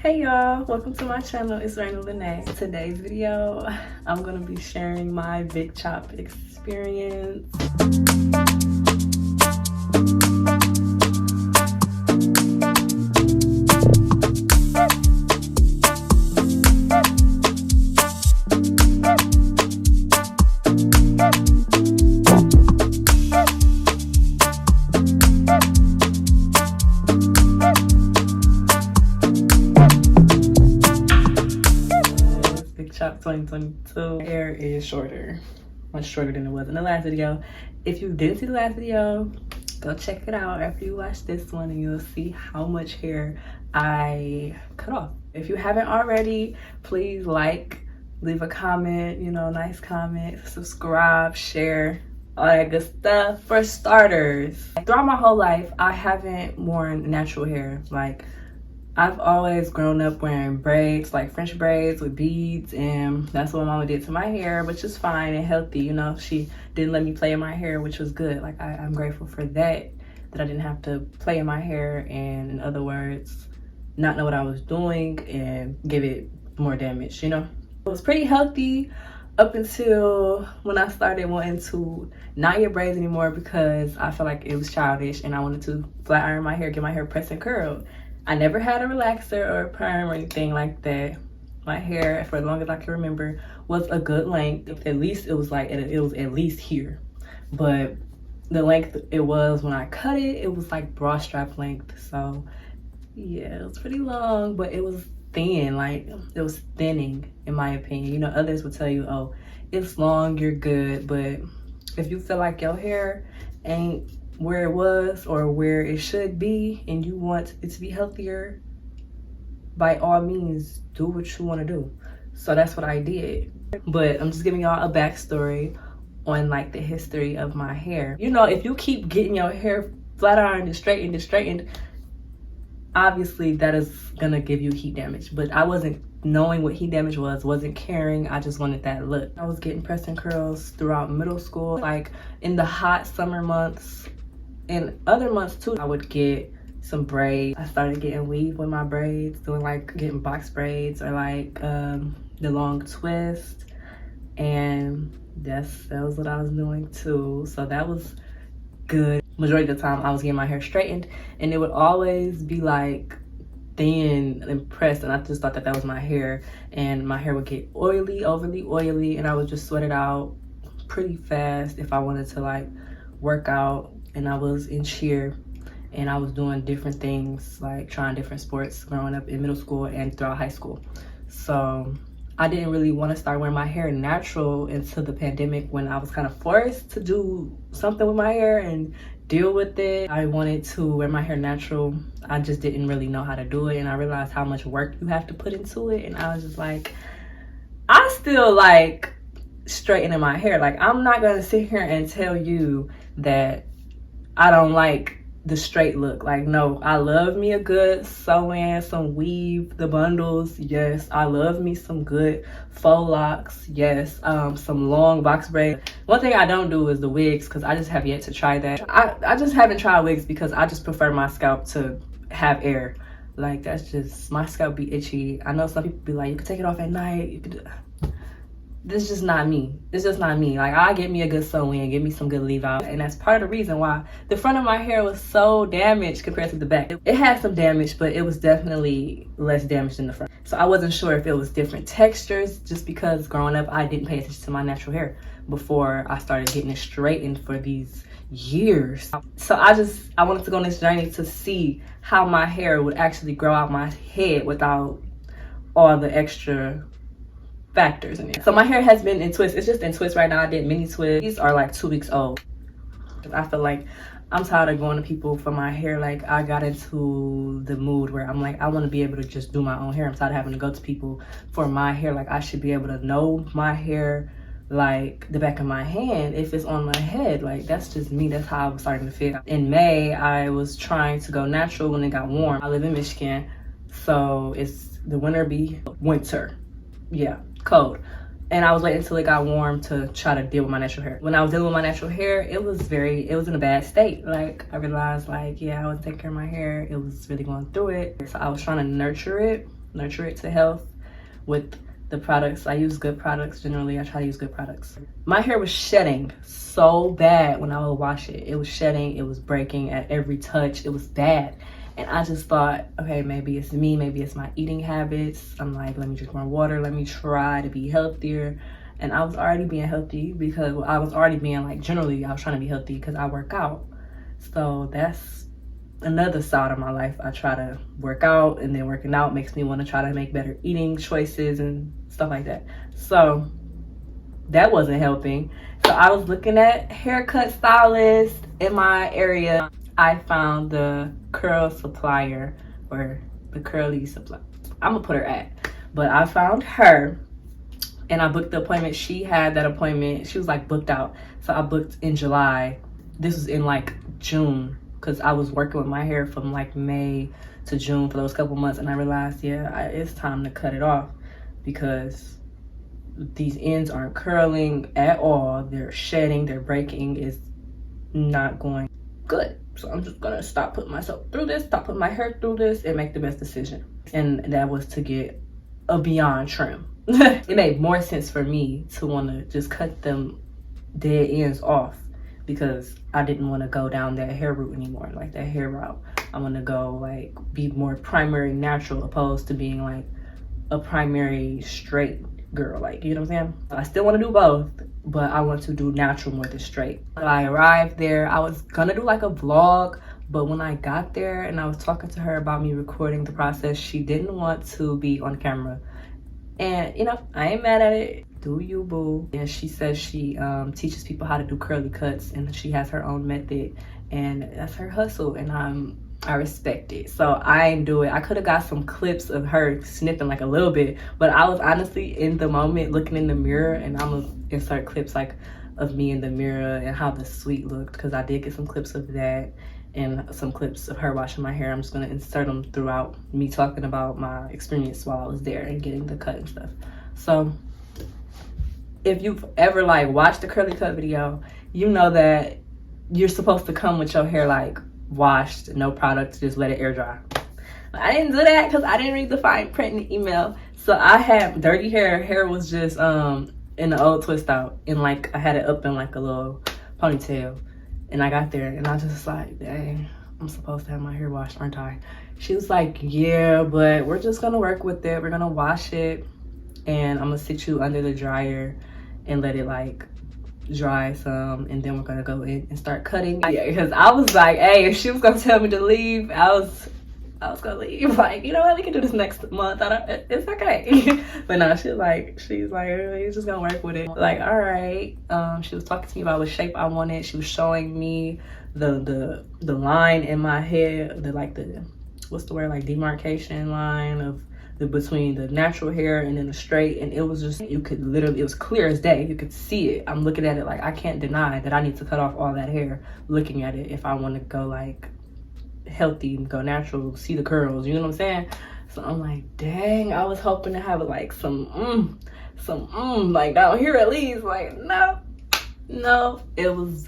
Hey y'all, welcome to my channel. It's Raina Lene. Today's video, I'm gonna be sharing my Big Chop experience. Big Chop 2022. Hair is shorter, much shorter than it was in the last video. If you didn't see the last video, go check it out after you watch this one and you'll see how much hair I cut off. If you haven't already, please like, leave a comment, nice comment, subscribe, share, all that good stuff. For starters, throughout my whole life, I haven't worn natural hair. Like, I've always grown up wearing braids, like French braids with beads, and that's what mama did to my hair, which is fine and healthy. She didn't let me play in my hair, which was good. Like, I'm grateful for that I didn't have to play in my hair and, in other words, not know what I was doing and give it more damage, It was pretty healthy up until when I started wanting to not get braids anymore because I felt like it was childish and I wanted to flat iron my hair, get my hair pressed and curled. I never had a relaxer or a perm or anything like that. My hair, for as long as I can remember, was a good length. At least it was at least here. But the length it was when I cut it, it was like bra strap length. So yeah, it was pretty long, but it was thin. Like, it was thinning, in my opinion. Others would tell you, oh, it's long, you're good. But if you feel like your hair ain't where it was or where it should be and you want it to be healthier, by all means do what you want to do. So that's what I did. But I'm just giving y'all a backstory on like the history of my hair. If you keep getting your hair flat ironed and straightened, obviously that is gonna give you heat damage. But I wasn't knowing what heat damage was, wasn't caring. I just wanted that look. I was getting press and curls throughout middle school. Like, in the hot summer months and other months too, I would get some braids. I started getting weave with my braids, getting box braids or the long twist, and that was what I was doing too. So that was good. Majority of the time I was getting my hair straightened and it would always be like thin and pressed, and I just thought that was my hair, and my hair would get oily, overly oily, and I would just sweat it out pretty fast if I wanted to work out. And I was in cheer and I was doing different things, like trying different sports growing up in middle school and throughout high school. So I didn't really want to start wearing my hair natural until the pandemic, when I was kind of forced to do something with my hair and deal with it. I wanted to wear my hair natural. I just didn't really know how to do it, and I realized how much work you have to put into it. And I was just like, I still like straightening my hair. Like, I'm not gonna sit here and tell you that I don't like the straight look. Like, no, I love me a good sew-in, some weave, the bundles, yes. I love me some good faux locks, yes. Some long box braids. One thing I don't do is the wigs, because I just have yet to try that. I just haven't tried wigs because I just prefer my scalp to have air. Like, that's just, my scalp be itchy. I know some people be like, you can take it off at night, you could do. This is just not me. It's just not me. Like, I get me a good sew-in, get me some good leave out. And that's part of the reason why the front of my hair was so damaged compared to the back. It had some damage, but it was definitely less damaged than the front. So I wasn't sure if it was different textures, just because growing up, I didn't pay attention to my natural hair before I started getting it straightened for these years. So I wanted to go on this journey to see how my hair would actually grow out my head without all the extra factors in it. So my hair has been in twists. It's just in twists right now. I did mini twists. These are like 2 weeks old. I feel like I'm tired of going to people for my hair. Like, I got into the mood where I'm like, I want to be able to just do my own hair. I'm tired of having to go to people for my hair. Like, I should be able to know my hair like the back of my hand if it's on my head. Like, that's just me. That's how I was starting to feel. In May, I was trying to go natural when it got warm. I live in Michigan, so it's the winter. Yeah, cold. And I was waiting until it got warm to try to deal with my natural hair. When I was dealing with my natural hair, it was in a bad state. Like, I realized, like, yeah, I was taking care of my hair. It was really going through it. So I was trying to nurture it nurture it to health with the products. I use good products. Generally, I try to use good products. My hair was shedding so bad when I would wash it. It was shedding, it was breaking at every touch. It was bad. And I just thought, okay, maybe it's me, maybe it's my eating habits. I'm like, let me drink more water, let me try to be healthier. And I was already being healthy because I was already being like, generally, I was trying to be healthy because I work out. So that's another side of my life. I try to work out, and then working out makes me want to try to make better eating choices and stuff like that. So that wasn't helping. So I was looking at haircut stylists in my area. I found the curl supplier, or the curly supply. I'm gonna put her at, but I found her and I booked the appointment. She had that appointment. She was like booked out. So I booked in July. This was in like June, because I was working with my hair from like May to June for those couple months, and I realized, yeah, it's time to cut it off because these ends aren't curling at all. They're shedding, they're breaking. It's not going good. So I'm just gonna stop putting myself through this, stop putting my hair through this, and make the best decision. And that was to get a Beyond trim. It made more sense for me to want to just cut them dead ends off, because I didn't want to go down that hair route anymore, like that hair route. I want to go like be more primary natural, opposed to being like a primary straight girl, like, you know what I'm saying? I still want to do both, but I want to do natural more than straight. When I arrived there, I was gonna do like a vlog, but when I got there and I was talking to her about me recording the process, she didn't want to be on camera. And you know, I ain't mad at it. Do you, boo? And she says she teaches people how to do curly cuts, and she has her own method, and that's her hustle, and I respect it. So I ain't do it. I could have got some clips of her snipping like a little bit, but I was honestly in the moment looking in the mirror, and I'm gonna insert clips like of me in the mirror and how the suite looked, because I did get some clips of that and some clips of her washing my hair. I'm just gonna insert them throughout me talking about my experience while I was there and getting the cut and stuff. So if you've ever like watched the curly cut video, you know that you're supposed to come with your hair like washed, no product, just let it air dry. I didn't do that because I didn't read the fine print in the email. So I had dirty hair. Hair was just in the old twist out, and like I had it up in like a little ponytail. And I got there and I was just like, dang, I'm supposed to have my hair washed, aren't I? She was like, yeah, but we're just gonna work with it. We're gonna wash it, and I'm gonna sit you under the dryer and let it like dry some, and then we're gonna go in and start cutting. Yeah, because I was like, hey, if she was gonna tell me to leave, I was gonna leave. Like, you know what, we can do this next month. It's okay. But no, she's like, you're just gonna work with it. Like, all right. She was talking to me about what shape I wanted. She was showing me the line in my head, what's the word, like demarcation line of between the natural hair and then the straight, and it was just, you could literally, it was clear as day. You could see it. I'm looking at it like, I can't deny that I need to cut off all that hair looking at it if I want to go like healthy and go natural, see the curls, you know what I'm saying? So I'm like, dang, I was hoping to have like some like down here at least. Like, no, it was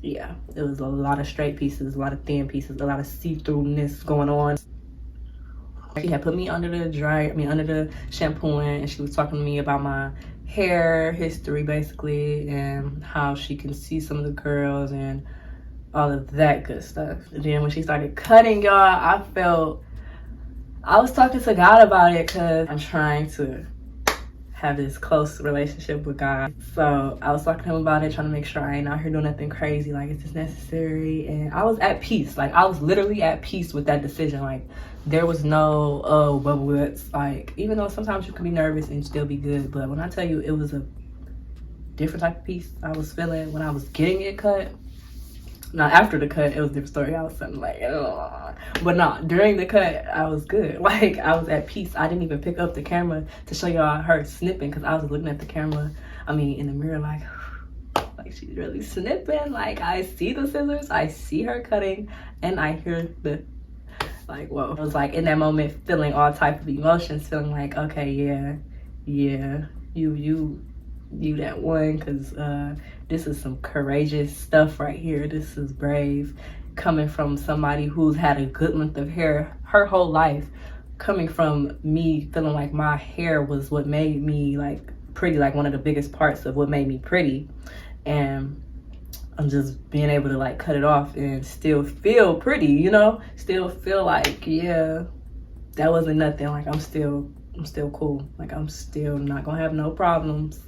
yeah, it was a lot of straight pieces, a lot of thin pieces, a lot of see-throughness going on. She had put me under the shampooing, and she was talking to me about my hair history basically, and how she can see some of the curls and all of that good stuff. And then when she started cutting, y'all, I was talking to God about it, because I'm trying to have this close relationship with God. So I was talking to him about it, trying to make sure I ain't out here doing nothing crazy, like, is this necessary? And I was at peace. Like, I was literally at peace with that decision. Like, there was no, oh, bubble guts. Like, even though sometimes you can be nervous and still be good, but when I tell you it was a different type of peace I was feeling when I was getting it cut. Now, after the cut, it was a different story. I was something like, ugh. But no, during the cut, I was good. Like, I was at peace. I didn't even pick up the camera to show y'all her snipping, because I was looking at the camera, in the mirror, like she's really snipping. Like, I see the scissors, I see her cutting, and I hear the, like, whoa. I was like, in that moment, feeling all type of emotions, feeling like, okay, yeah, you that one, because this is some courageous stuff right here. This is brave, coming from somebody who's had a good length of hair her whole life, coming from me feeling like my hair was what made me like pretty, like one of the biggest parts of what made me pretty. And I'm just being able to like cut it off and still feel pretty, you know, still feel like, yeah, that wasn't nothing. Like I'm still cool. Like I'm still not gonna have no problems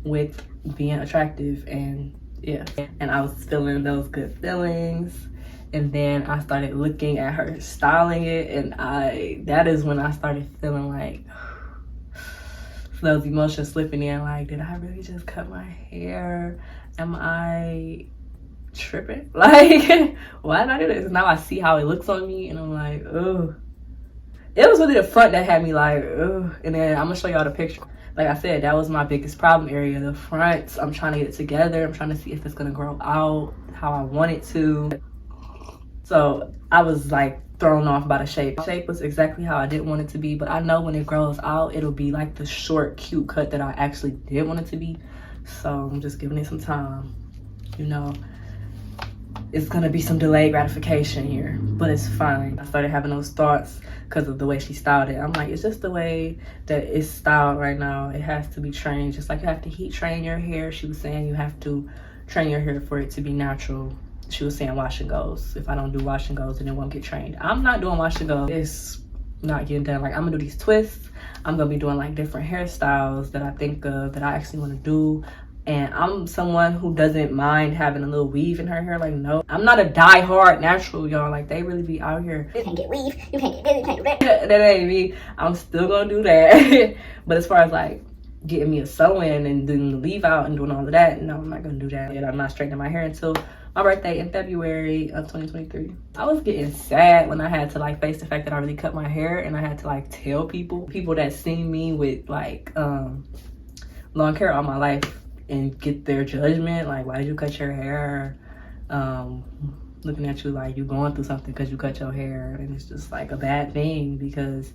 with being attractive. And yeah, and I was feeling those good feelings. And then I started looking at her styling it, and that is when I started feeling like those emotions slipping in, like, did I really just cut my hair? Am I tripping? Like, why did I do this? Now I see how it looks on me, and I'm like, ugh. It was really the front that had me like, ugh. And then I'm gonna show y'all the picture. Like I said, that was my biggest problem area, the front. I'm trying to get it together. I'm trying to see if it's gonna grow out how I want it to. So I was like thrown off by the shape. The shape was exactly how I didn't want it to be, but I know when it grows out, it'll be like the short, cute cut that I actually did want it to be. So I'm just giving it some time. You know, it's gonna be some delayed gratification here, but it's fine. I started having those thoughts because of the way she styled it. I'm like, it's just the way that it's styled right now. It has to be trained, just like you have to heat train your hair. She was saying you have to train your hair for it to be natural. She was saying wash and goes. If I don't do wash and goes, then it won't get trained. I'm not doing wash and goes. It's not getting done. Like I'm gonna do these twists. I'm gonna be doing like different hairstyles that I think of that I actually want to do. And I'm someone who doesn't mind having a little weave in her hair. Like, no, I'm not a die-hard natural, y'all. Like, they really be out here. You can't get weave, you can't get this, you can't get that. That ain't me. I'm still gonna do that. But as far as like getting me a sew-in and doing the leave out and doing all of that, no, I'm not gonna do that. And I'm not straightening my hair until my birthday in February of 2023. I was getting sad when I had to like face the fact that I really cut my hair, and I had to like tell people that seen me with like long hair all my life and get their judgment, like, why did you cut your hair? Looking at you like you going through something because you cut your hair. And it's just like a bad thing because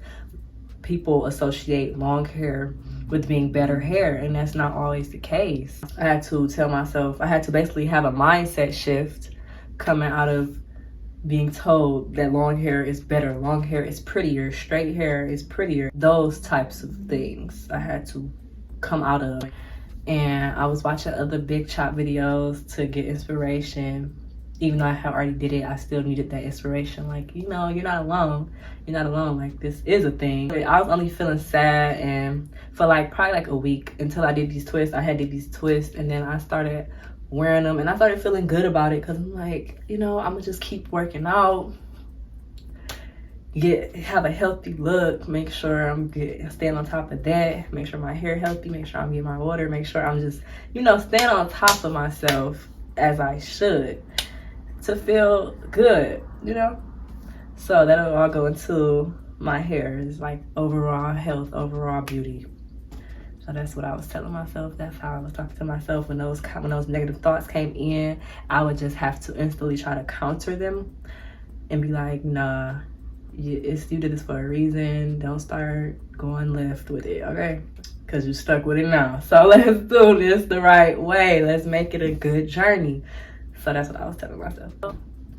people associate long hair with being better hair, and that's not always the case. I had to tell myself, I had to basically have a mindset shift coming out of being told that long hair is better, long hair is prettier, straight hair is prettier. Those types of things I had to come out of. And I was watching other big chop videos to get inspiration. Even though I had already did it, I still needed that inspiration. Like, you know, you're not alone. You're not alone. Like, this is a thing. I was only feeling sad, and for like probably like a week until I did these twists. I did these twists, and then I started wearing them, and I started feeling good about it because I'm like, you know, I'm gonna just keep working out, have a healthy look, make sure I'm staying on top of that, make sure my hair healthy, make sure I'm getting my water, make sure I'm just, you know, staying on top of myself as I should to feel good, you know. So that'll all go into my hair. It's like overall health, overall beauty. So that's what I was telling myself. That's how I was talking to myself when those negative thoughts came in. I would just have to instantly try to counter them and be like, nah, you did this for a reason. Don't start going left with it, okay? Because you're stuck with it now. So let's do this the right way. Let's make it a good journey. So that's what I was telling myself.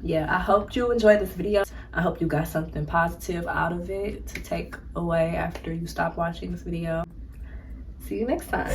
Yeah, I hope you enjoyed this video. I hope you got something positive out of it to take away after you stop watching this video. See you next time.